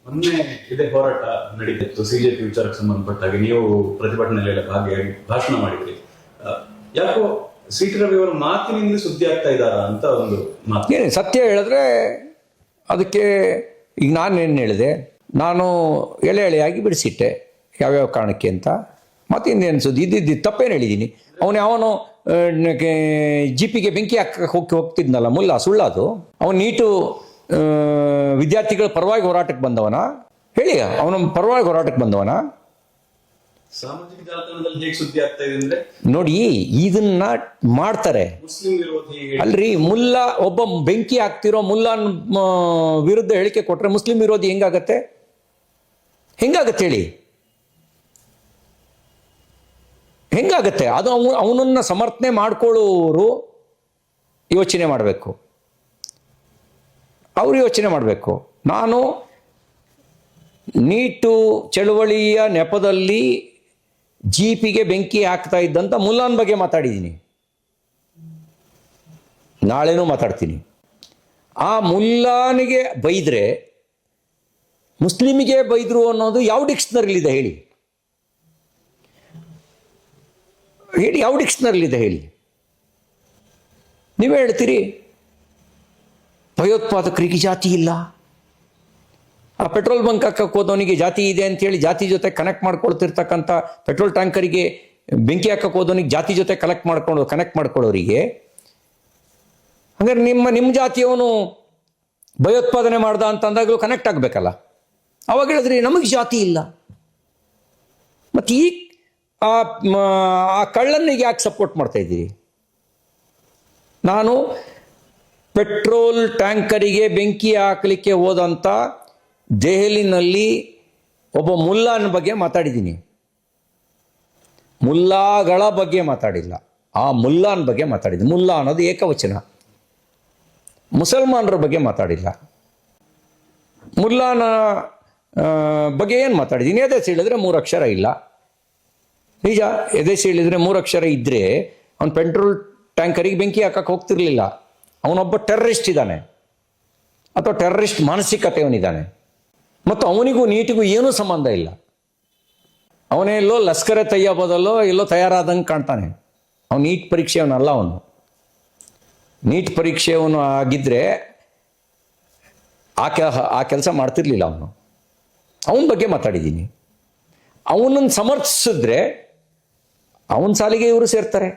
ಮೊನ್ನೆ ಇದೇ ಹೋರಾಟ ನಡೀತಿತ್ತು ಸಿಜೆಪಿ ವಿಚಾರಕ್ಕೆ ಸಂಬಂಧಪಟ್ಟಾಗಿ ನೀವು ಪ್ರತಿಭಟನೆಯಲ್ಲೆಲ್ಲ ಭಾಗಿಯಾಗಿ ಭಾಷಣ ಮಾಡಿದ್ರಿ. ಯಾಕೋ ಸಿ ಟಿ ರವಿ ಅವರ ಮಾತಿನಿಂದ ಸುದ್ದಿ ಆಗ್ತಾ ಇದ್ದಾರ ಅಂತ ಒಂದು ಮಾತು. ಸತ್ಯ ಹೇಳಿದ್ರೆ ಅದಕ್ಕೆ ಈಗ ನಾನೇನು ಹೇಳಿದೆ, ನಾನು ಎಳೆ ಎಳೆಯಾಗಿ ಬಿಡಿಸಿಟ್ಟೆ ಯಾವ್ಯಾವ ಕಾರಣಕ್ಕೆ ಅಂತ. ಮತ್ತಿಂದೇನು ಸುದ್ದಿ ಇದ್ದಿದ್ದು ತಪ್ಪೇನು ಹೇಳಿದ್ದೀನಿ. ಅವನು ಜಿಪಿಗೆ ಬೆಂಕಿ ಹಾಕಕ್ಕೆ ಹೋಗ್ತಿದ್ನಲ್ಲ ಮುಲ್ಲ, ಸುಳ್ಳದು. ಅವನು ನೀಟು ವಿದ್ಯಾರ್ಥಿಗಳ ಪರವಾಗಿ ಹೋರಾಟಕ್ಕೆ ಬಂದವನ ಹೇಳಿ, ಅವನ ಪರವಾಗಿ ಹೋರಾಟಕ್ಕೆ ಬಂದವನ. ಸಾಮಾಜಿಕ ಜಾಲತಾಣದಲ್ಲಿ ಹೇಗೆ ಸುದ್ದಿ ಆಗ್ತಾ ಇದೆ ಅಂದ್ರೆ ನೋಡಿ, ಇದನ್ನ ಮಾಡ್ತಾರೆ. ಮುಸ್ಲಿಂ ವಿರೋಧಿ ಅಲ್ರಿ, ಮುಲ್ಲಾ ಒಬ್ಬ ಬೆಂಕಿ ಹಾಕ್ತಿರೋ ಮುಲ್ಲಾನ್ ವಿರುದ್ಧ ಹೇಳಿಕೆ ಕೊಟ್ರೆ ಮುಸ್ಲಿಂ ವಿರೋಧಿ ಹೆಂಗಾಗತ್ತೆ ಹೇಳಿ? ಹೆಂಗಾಗತ್ತೆ ಅದು? ಅವನನ್ನ ಸಮರ್ಥನೆ ಮಾಡ್ಕೊಳ್ಳೋರು ಯೋಚನೆ ಮಾಡಬೇಕು, ಅವರು ಯೋಚನೆ ಮಾಡಬೇಕು. ನಾನು ನೀಟು ಚಳುವಳಿಯ ನೆಪದಲ್ಲಿ ಜೀಪಿಗೆ ಬೆಂಕಿ ಹಾಕ್ತಾ ಇದ್ದಂಥ ಮುಲ್ಲಾನ್ ಬಗ್ಗೆ ಮಾತಾಡಿದ್ದೀನಿ, ನಾಳೆನೂ ಮಾತಾಡ್ತೀನಿ. ಆ ಮುಲ್ಲಾನಿಗೆ ಬೈದ್ರೆ ಮುಸ್ಲಿಮಿಗೆ ಬೈದ್ರು ಅನ್ನೋದು ಯಾವ ಡಿಕ್ಷನರಿಲಿದೆ ಹೇಳಿ? ಯಾವ ಡಿಕ್ಷನರಿಲಿದೆ ಹೇಳಿ? ನೀವೇ ಹೇಳ್ತೀರಿ ಭಯೋತ್ಪಾದಕರಿಗೆ ಜಾತಿ ಇಲ್ಲ. ಆ ಪೆಟ್ರೋಲ್ ಬಂಕ್ ಹಾಕಕ್ಕೆ ಹೋದವನಿಗೆ ಜಾತಿ ಇದೆ ಅಂತೇಳಿ ಜಾತಿ ಜೊತೆ ಕನೆಕ್ಟ್ ಮಾಡ್ಕೊಳ್ತಿರ್ತಕ್ಕಂಥ ಪೆಟ್ರೋಲ್ ಟ್ಯಾಂಕರಿಗೆ ಬೆಂಕಿ ಹಾಕಕ್ಕೆ ಹೋದವನಿಗೆ ಜಾತಿ ಜೊತೆ ಕನೆಕ್ಟ್ ಮಾಡ್ಕೊಳ್ಳೋರಿಗೆ, ಹಂಗಾರೆ ನಿಮ್ಮ ಜಾತಿಯವನು ಭಯೋತ್ಪಾದನೆ ಮಾಡ್ದ ಅಂತ ಅಂದಾಗಲೂ ಕನೆಕ್ಟ್ ಆಗಬೇಕಲ್ಲ. ಅವಾಗ ಹೇಳಿದ್ರಿ ನಮಗೆ ಜಾತಿ ಇಲ್ಲ. ಮತ್ತು ಈ ಆ ಕಳ್ಳನಿಗೆ ಯಾಕೆ ಸಪೋರ್ಟ್ ಮಾಡ್ತಾ ಇದ್ದೀರಿ? ನಾನು ಪೆಟ್ರೋಲ್ ಟ್ಯಾಂಕರಿಗೆ ಬೆಂಕಿ ಹಾಕಲಿಕ್ಕೆ ಹೋದಂಥ ದೆಹಲಿನಲ್ಲಿ ಒಬ್ಬ ಮುಲ್ಲಾನ ಬಗ್ಗೆ ಮಾತಾಡಿದ್ದೀನಿ, ಮುಲ್ಲಾಗಳ ಬಗ್ಗೆ ಮಾತಾಡಿಲ್ಲ, ಆ ಮುಲ್ಲಾನ್ ಬಗ್ಗೆ ಮಾತಾಡಿದ್ದೀನಿ. ಮುಲ್ಲಾ ಅನ್ನೋದು ಏಕವಚನ. ಮುಸಲ್ಮಾನರ ಬಗ್ಗೆ ಮಾತಾಡಿಲ್ಲ. ಮುಲ್ಲಾನ ಬಗ್ಗೆ ಏನು ಮಾತಾಡಿದ್ದೀನಿ? ಎದೆ ಸೀಳಿದ್ರೆ 3 ಅಕ್ಷರ ಇಲ್ಲ. ನಿಜ, ಎದೆ ಸೀಳಿದ್ರೆ 3 ಅಕ್ಷರ ಇದ್ದರೆ ಅವನು ಪೆಟ್ರೋಲ್ ಟ್ಯಾಂಕರಿಗೆ ಬೆಂಕಿ ಹಾಕಕ್ಕೆ ಹೋಗ್ತಿರ್ಲಿಲ್ಲ. ಅವನೊಬ್ಬ ಟೆರ್ರರಿಸ್ಟ್ ಇದ್ದಾನೆ, ಅಥವಾ ಟೆರ್ರರಿಸ್ಟ್ ಮಾನಸಿಕತೆಯವನಿದ್ದಾನೆ. ಮತ್ತು ಅವನಿಗೂ ನೀಟಿಗೂ ಏನೂ ಸಂಬಂಧ ಇಲ್ಲ. ಅವನೆಲ್ಲೋ ಲಷ್ಕರೆ ತಯ್ಯಬೋದಲ್ಲೋ ಎಲ್ಲೋ ತಯಾರಾದಂಗೆ ಕಾಣ್ತಾನೆ. ಅವನು ನೀಟ್ ಪರೀಕ್ಷೆಯವನಲ್ಲ. ಅವನು ನೀಟ್ ಪರೀಕ್ಷೆಯವನು ಆಗಿದ್ದರೆ ಆ ಕೆಲಸ ಮಾಡ್ತಿರ್ಲಿಲ್ಲ. ಅವನ ಬಗ್ಗೆ ಮಾತಾಡಿದ್ದೀನಿ. ಅವನನ್ನು ಸಮರ್ಥಿಸಿದ್ರೆ ಅವನ ಸಾಲಿಗೆ ಇವರು ಸೇರ್ತಾರೆ.